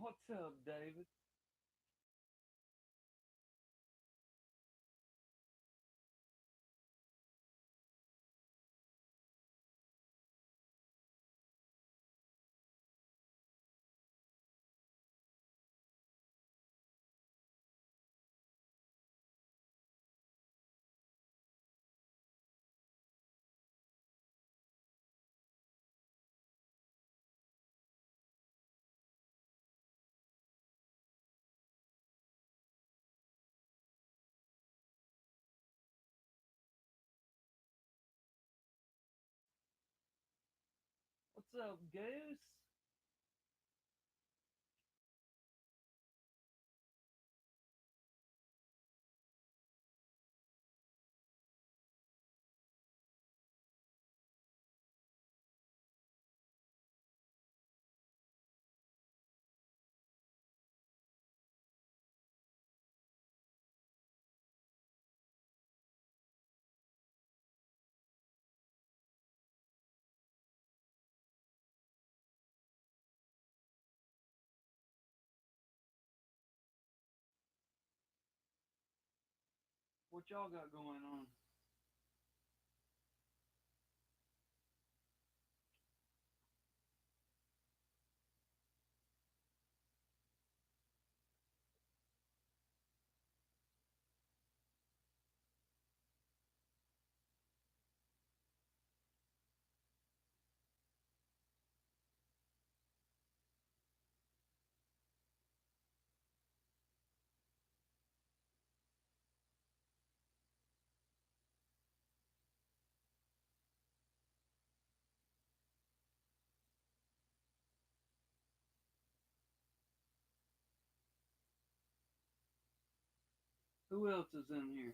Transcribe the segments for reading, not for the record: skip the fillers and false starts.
What's up, David? What's up, Goose? What y'all got going on? Who else is in here?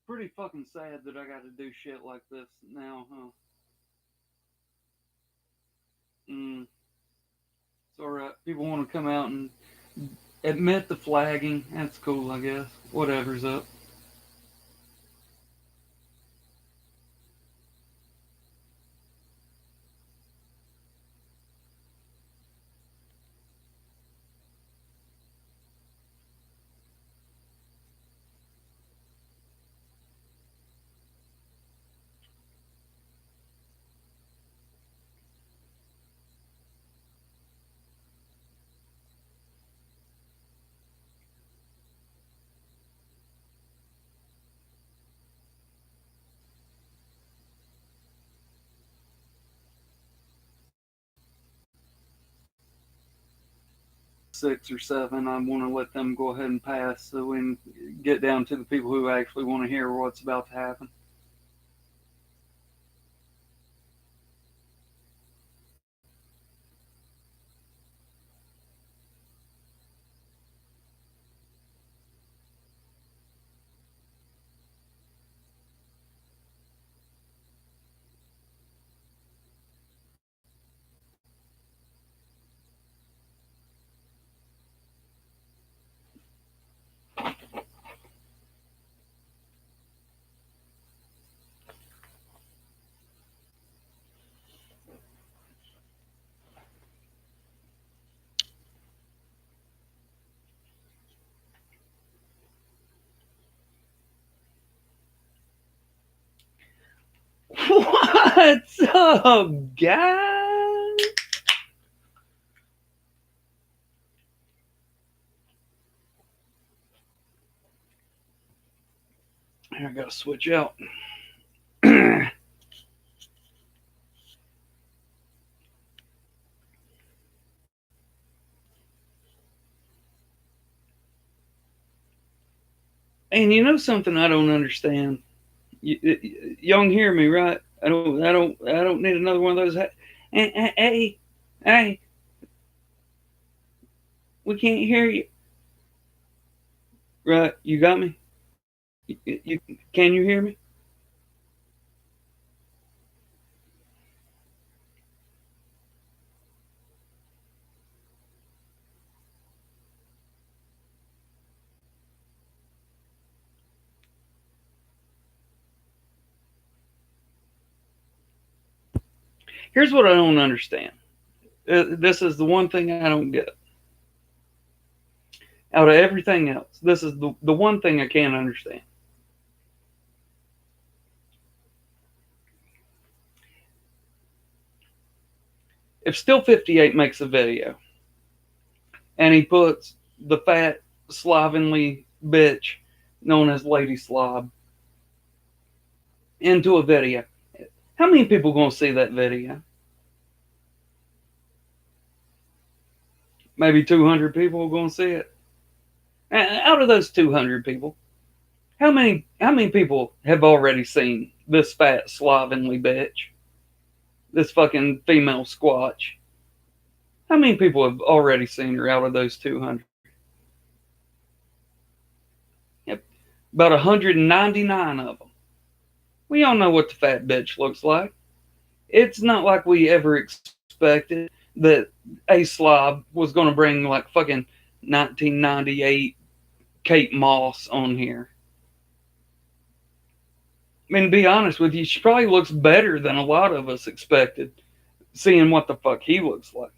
'Pretty fucking sad that I got to do shit like this now, huh? It's alright. People want to come out and admit the flagging. That's cool, I guess. Whatever's up. 6 or 7, I want to let them go ahead and pass so we can get down to the people who actually want to hear what's about to happen. What's up, guys? I gotta switch out. And you know something I don't understand. Y'all can hear me, right? I don't need another one of those. Hey, hey, we can't hear you. Right? You got me. Can you hear me? Here's what I don't understand. This is the one thing I don't get. Out of everything else, this is the one thing I can't understand. If Still 58 makes a video and he puts the fat, slovenly bitch known as Lady Slob into a video, how many people gonna see that video? Maybe 200 people are gonna see it. Out of those 200 people, how many people have already seen this fat, slovenly bitch? This fucking female squatch. How many people have already seen her out of those 200? Yep. About 199 of them. We all know what the fat bitch looks like. It's not like we ever expected that A Slob was going to bring like fucking 1998 Kate Moss on here. I mean, to be honest with you, she probably looks better than a lot of us expected, seeing what the fuck he looks like.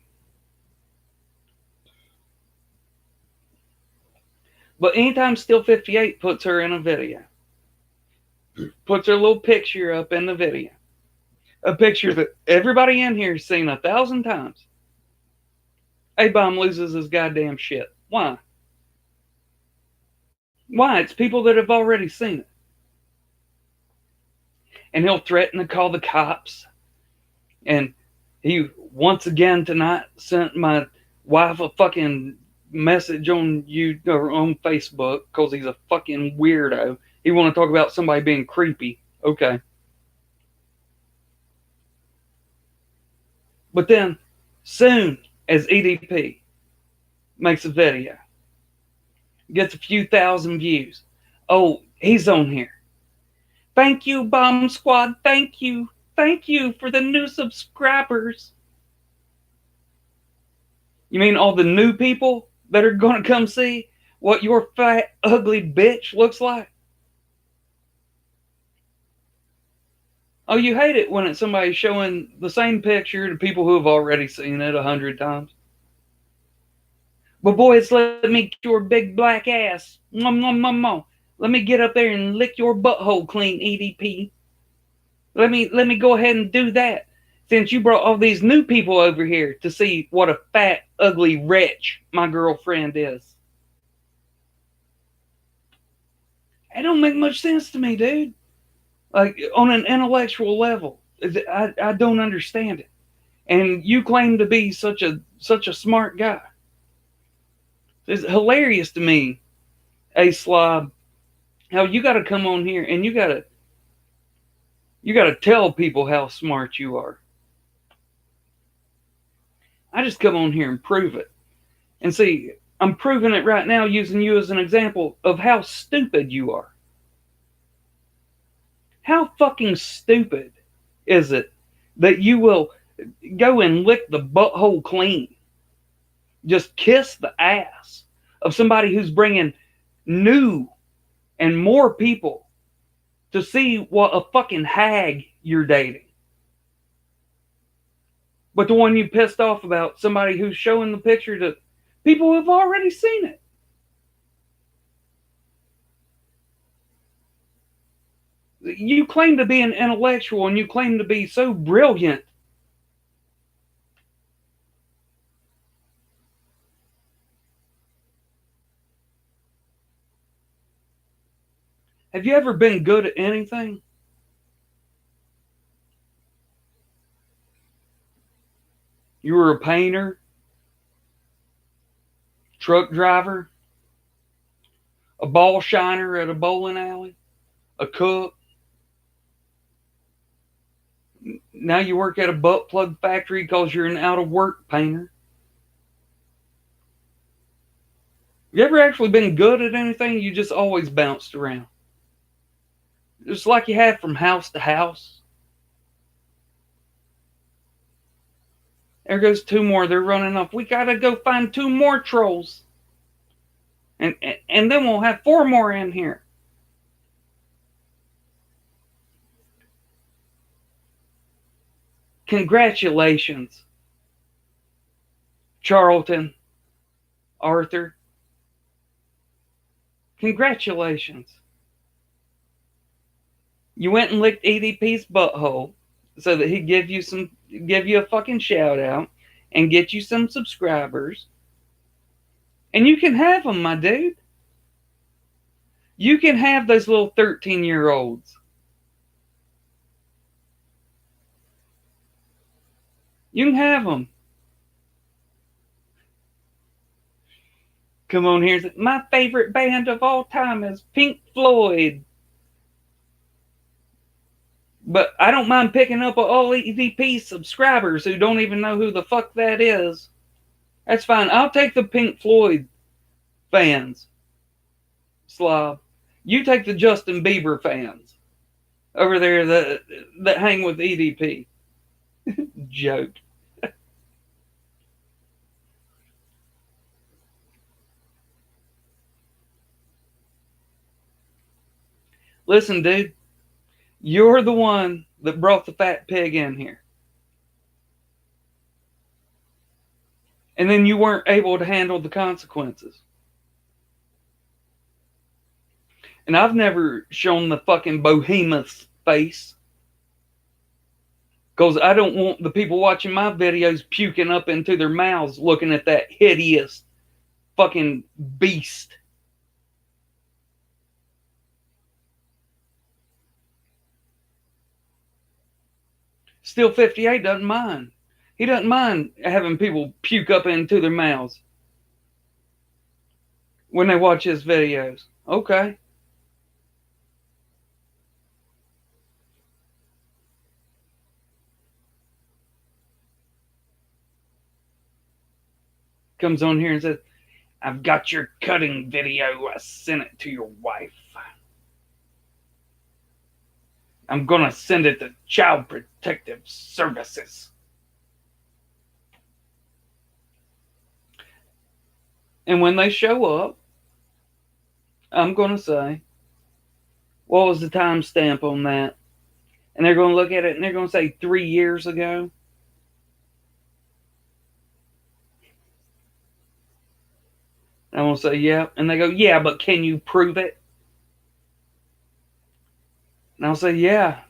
But anytime Still 58 puts her in a video, puts her little picture up in the video, a picture that everybody in here has seen 1,000 times, A-Bomb loses his goddamn shit. Why? Why? It's people that have already seen it. And he'll threaten to call the cops. And he, once again tonight, sent my wife a fucking message on or on Facebook because he's a fucking weirdo. He want to talk about somebody being creepy. Okay. But then, soon as EDP makes a video, gets a few thousand views, oh, he's on here. Thank you, Bomb Squad. Thank you. Thank you for the new subscribers. You mean all the new people that are going to come see what your fat, ugly bitch looks like? Oh, you hate it when it's somebody showing the same picture to people who have already seen it 100 times. But boys, let me get your big black ass. Let me get up there and lick your butthole clean, EDP. Let me go ahead and do that. Since you brought all these new people over here to see what a fat, ugly wretch my girlfriend is. It don't make much sense to me, dude. Like, on an intellectual level, I don't understand it. And you claim to be such a smart guy. It's hilarious to me, A Slob, how you got to come on here and you got to tell people how smart you are. I just come on here and prove it. And see, I'm proving it right now using you as an example of how stupid you are. How fucking stupid is it that you will go and lick the butthole clean? Just kiss the ass of somebody who's bringing new and more people to see what a fucking hag you're dating. But the one you pissed off about, somebody who's showing the picture to people who have already seen it. You claim to be an intellectual and you claim to be so brilliant. Have you ever been good at anything? You were a painter, truck driver, a ball shiner at a bowling alley, a cook. Now you work at a butt plug factory because you're an out of work painter. You ever actually been good at anything? You just always bounced around. It's like you have from house to house. There goes two more. They're running off. We gotta go find two more trolls. And then we'll have four more in here. Congratulations, Charlton, Arthur. Congratulations. You went and licked EDP's butthole so that he'd give you a fucking shout out and get you some subscribers. And you can have them, my dude. You can have those little 13-year-olds. You can have them. Come on here. My favorite band of all time is Pink Floyd. But I don't mind picking up all EVP subscribers who don't even know who the fuck that is. That's fine. I'll take the Pink Floyd fans. Slob. You take the Justin Bieber fans over there that hang with EDP. Joke. Listen, dude. You're the one that brought the fat pig in here. And then you weren't able to handle the consequences. And I've never shown the fucking behemoth's face. Because I don't want the people watching my videos puking up into their mouths looking at that hideous fucking beast. Still 58 doesn't mind. He doesn't mind having people puke up into their mouths when they watch his videos. Okay. Comes on here and says, I've got your cutting video. I sent it to your wife. I'm going to send it to Child Protective Services. And when they show up, I'm going to say, what was the timestamp on that? And they're going to look at it and they're going to say 3 years ago. And I'm going to say, yeah. And they go, yeah, but can you prove it? And I'll say, yeah.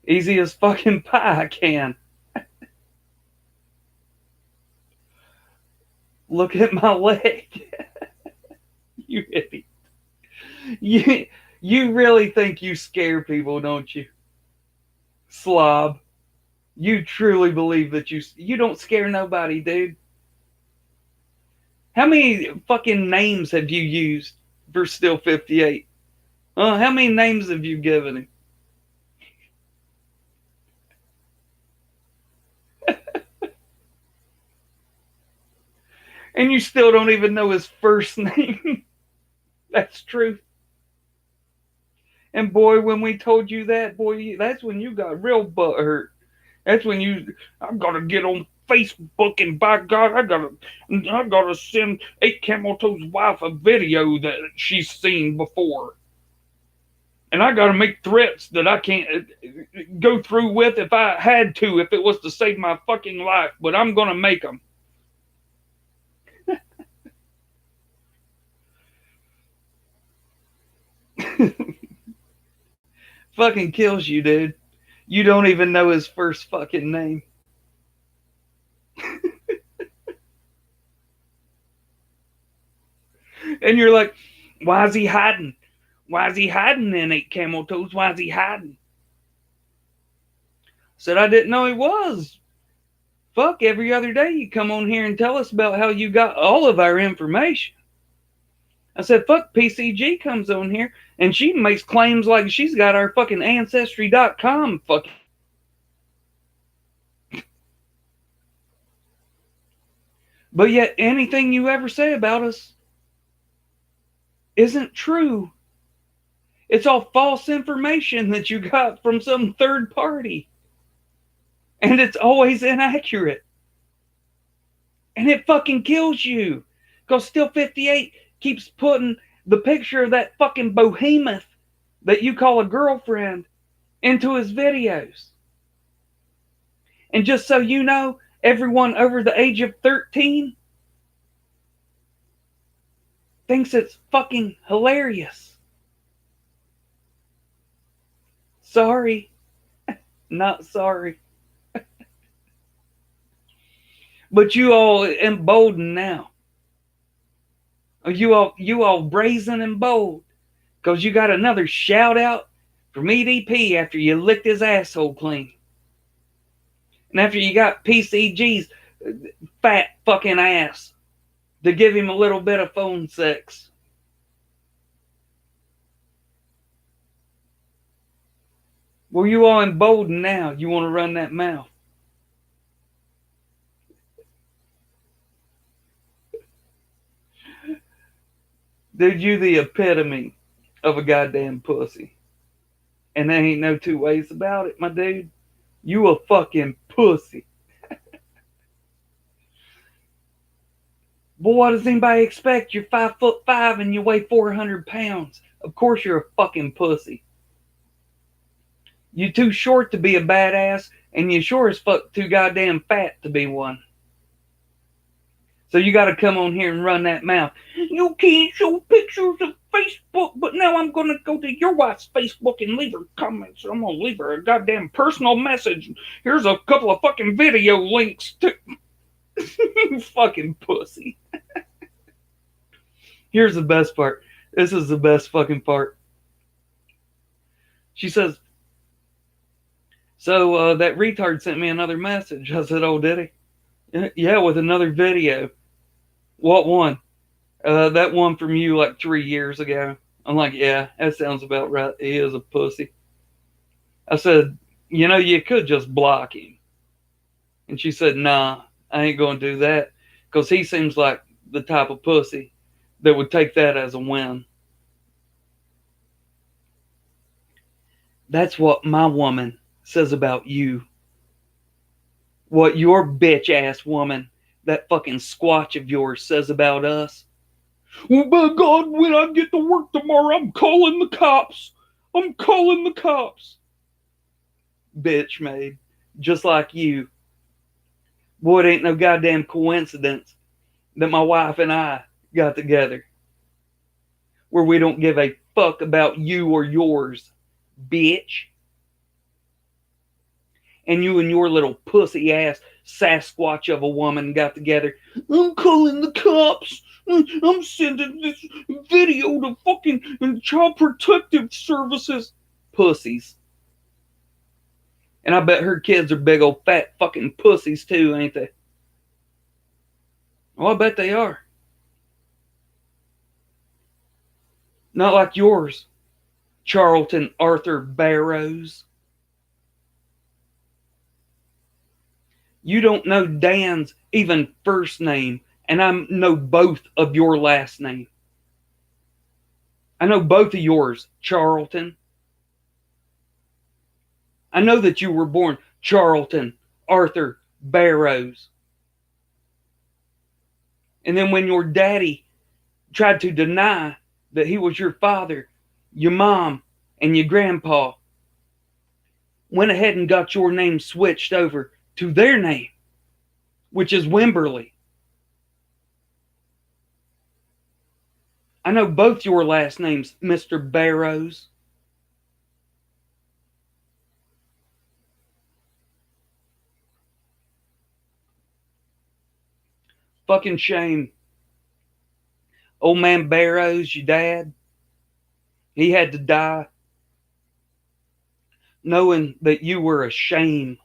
Easy as fucking pie, I can. Look at my leg. You idiot. You really think you scare people, don't you? Slob. You truly believe that you don't scare nobody, dude. How many fucking names have you used for Still 58? How many names have you given him? And you still don't even know his first name. That's true. And boy, when we told you that, boy, that's when you got real butthurt. That's when I've got to get on Facebook and by God, I gotta send 8 Camel Toes' wife a video that she's seen before. And I gotta make threats that I can't go through with if I had to, if it was to save my fucking life. But I'm gonna make them. Fucking kills you, dude. You don't even know his first fucking name. And you're like, why is he hiding? Why is he hiding in 8 Camel Toes? Why is he hiding? Said I didn't know he was. Fuck, every other day you come on here and tell us about how you got all of our information. I said, fuck, PCG comes on here and she makes claims like she's got our fucking Ancestry.com fucking. But yet anything you ever say about us isn't true. It's all false information that you got from some third party. And it's always inaccurate. And it fucking kills you. Because Still 58 keeps putting the picture of that fucking behemoth that you call a girlfriend into his videos. And just so you know, everyone over the age of 13 thinks it's fucking hilarious. Sorry. Not sorry. But you all emboldened now. You all brazen and bold. Because you got another shout out from EDP after you licked his asshole clean. And after you got PCG's fat fucking ass to give him a little bit of phone sex. Well, you all emboldened now. You want to run that mouth. Dude, you the epitome of a goddamn pussy. And there ain't no two ways about it, my dude. You a fucking pussy. But what does anybody expect? You're 5'5" and you weigh 400 pounds. Of course you're a fucking pussy. You too short to be a badass, and you sure as fuck too goddamn fat to be one. So you gotta come on here and run that mouth. You can't show pictures of Facebook, but now I'm gonna go to your wife's Facebook and leave her comments. I'm gonna leave her a goddamn personal message. Here's a couple of fucking video links to... fucking pussy. Here's the best part. This is the best fucking part. She says, so that retard sent me another message. I said, oh, did he? Yeah, with another video. What one? That one from you like 3 years ago. I'm like, yeah, that sounds about right. He is a pussy. I said, you know, you could just block him. And she said, nah, I ain't going to do that. Because he seems like the type of pussy that would take that as a win. That's what my woman says about you. What your bitch ass woman, that fucking squatch of yours, says about us. Oh my God, when I get to work tomorrow, I'm calling the cops. I'm calling the cops. Bitch made. Just like you. Boy, it ain't no goddamn coincidence that my wife and I got together. Where we don't give a fuck about you or yours, bitch. And you and your little pussy ass Sasquatch of a woman got together. I'm calling the cops. I'm sending this video to fucking Child Protective Services. Pussies. And I bet her kids are big old fat fucking pussies too, ain't they? Oh, I bet they are. Not like yours, Charlton Arthur Barrows. You don't know Dan's even first name, and I know both of your last name. I know both of yours, Charlton. I know that you were born Charlton Arthur Barrows. And then when your daddy tried to deny that he was your father, your mom, and your grandpa went ahead and got your name switched over to their name, which is Wimberly. I know both your last names, Mr. Barrows. Fucking shame. Old man Barrows, your dad, he had to die knowing that you were a shame.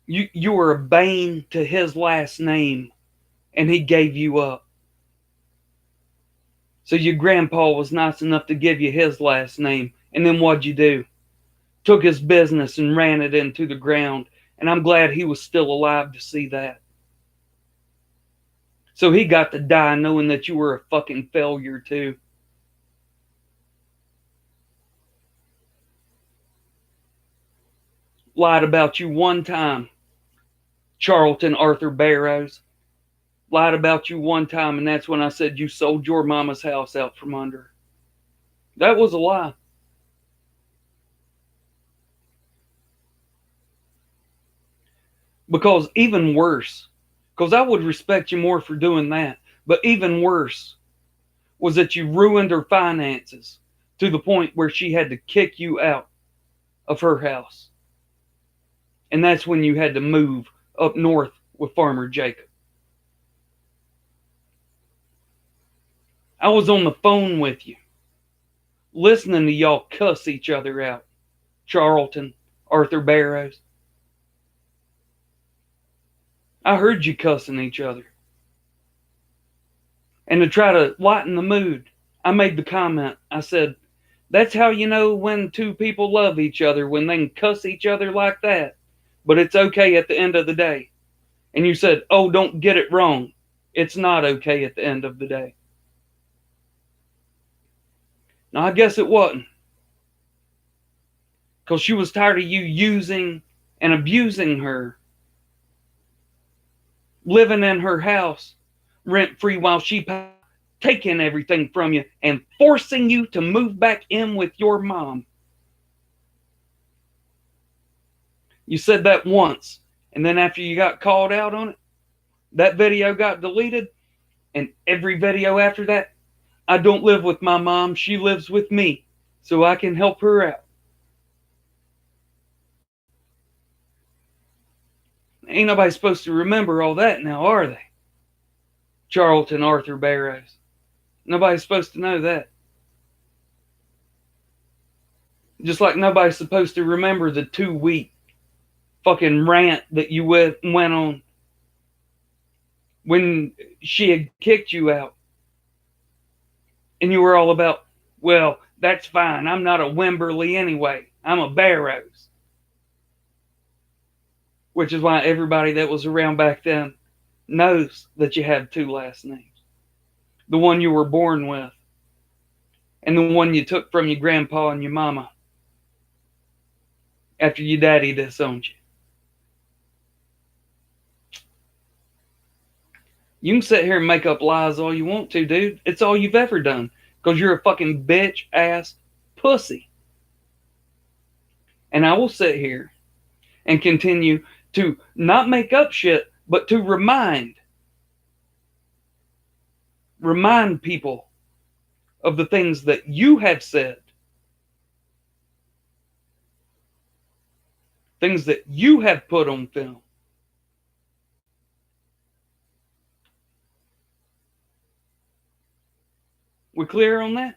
You were a bane to his last name, and he gave you up. So your grandpa was nice enough to give you his last name. And then what'd you do? Took his business and ran it into the ground. And I'm glad he was still alive to see that. So he got to die knowing that you were a fucking failure too. Lied about you one time, Charlton Arthur Barrows. Lied about you one time, and that's when I said you sold your mama's house out from under her. That was a lie. Because even worse, because I would respect you more for doing that, but even worse was that you ruined her finances to the point where she had to kick you out of her house. And that's when you had to move up north with Farmer Jacob. I was on the phone with you, listening to y'all cuss each other out. Charlton, Arthur Barrows. I heard you cussing each other. And to try to lighten the mood, I made the comment. I said, that's how you know when two people love each other, when they can cuss each other like that. But it's okay at the end of the day. And you said, oh, don't get it wrong. It's not okay at the end of the day. Now, I guess it wasn't. Because she was tired of you using and abusing her. Living in her house rent-free while she taking everything from you and forcing you to move back in with your mom. You said that once, and then after you got called out on it, that video got deleted, and every video after that, I don't live with my mom, she lives with me, so I can help her out. Ain't nobody supposed to remember all that now, are they? Charlton Arthur Barrows. Nobody's supposed to know that. Just like nobody's supposed to remember the 2-week fucking rant that you went on when she had kicked you out. And you were all about, well, that's fine. I'm not a Wimberley anyway. I'm a Barrows. Which is why everybody that was around back then knows that you have 2 last names. The one you were born with, and the one you took from your grandpa and your mama after your daddy disowned you. You can sit here and make up lies all you want to, dude. It's all you've ever done. Because you're a fucking bitch ass pussy. And I will sit here and continue to not make up shit, but to remind people of the things that you have said. Things that you have put on film. We clear on that?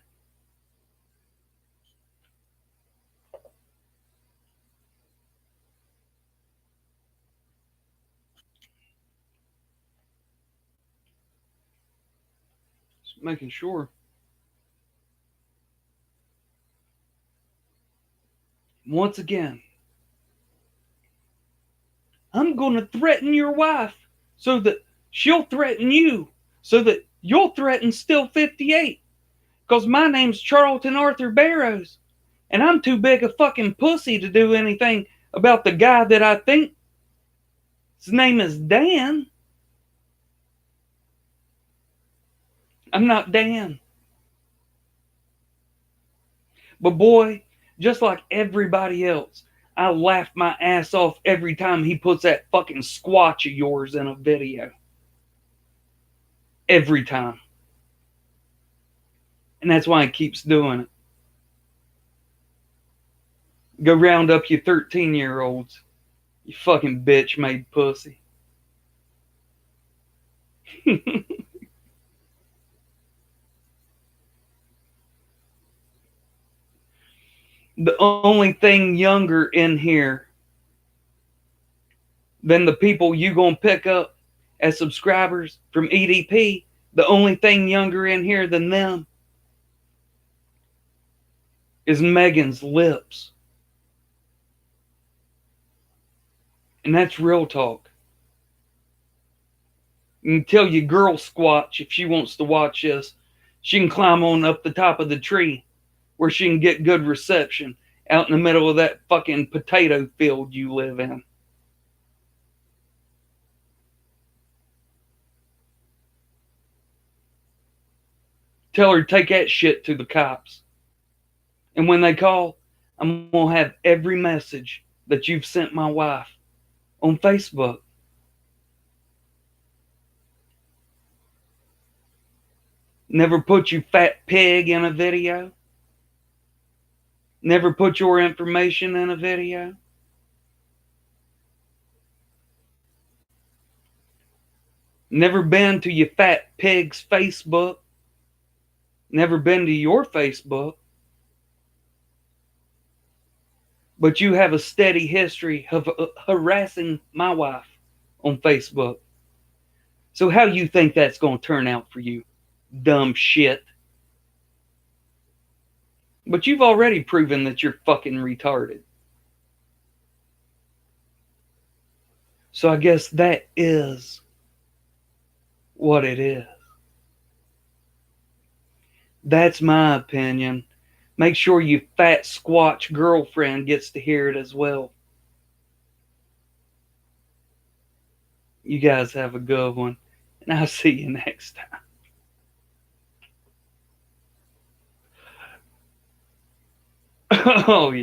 Just making sure. Once again, I'm going to threaten your wife so that she'll threaten you, so that you'll threaten Still 58. Because my name's Charlton Arthur Barrows, and I'm too big a fucking pussy to do anything about the guy that I think his name is Dan. I'm not Dan. But boy, just like everybody else, I laugh my ass off every time he puts that fucking squatch of yours in a video. Every time. And that's why he keeps doing it. Go round up your 13-year-olds. You fucking bitch-made pussy. The only thing younger in here than the people you gonna pick up as subscribers from EDP, the only thing younger in here than them is Megan's lips. And that's real talk. You can tell your girl Squatch if she wants to watch this. She can climb on up the top of the tree where she can get good reception out in the middle of that fucking potato field you live in. Tell her to take that shit to the cops. And when they call, I'm going to have every message that you've sent my wife on Facebook. Never put you fat pig in a video. Never put your information in a video. Never been to your fat pig's Facebook. Never been to your Facebook. But you have a steady history of harassing my wife on Facebook. So how you think that's going to turn out for you? Dumb shit. But you've already proven that you're fucking retarded. So I guess that is what it is. That's my opinion. Make sure your fat squatch girlfriend gets to hear it as well. You guys have a good one, and I'll see you next time. Oh, yeah.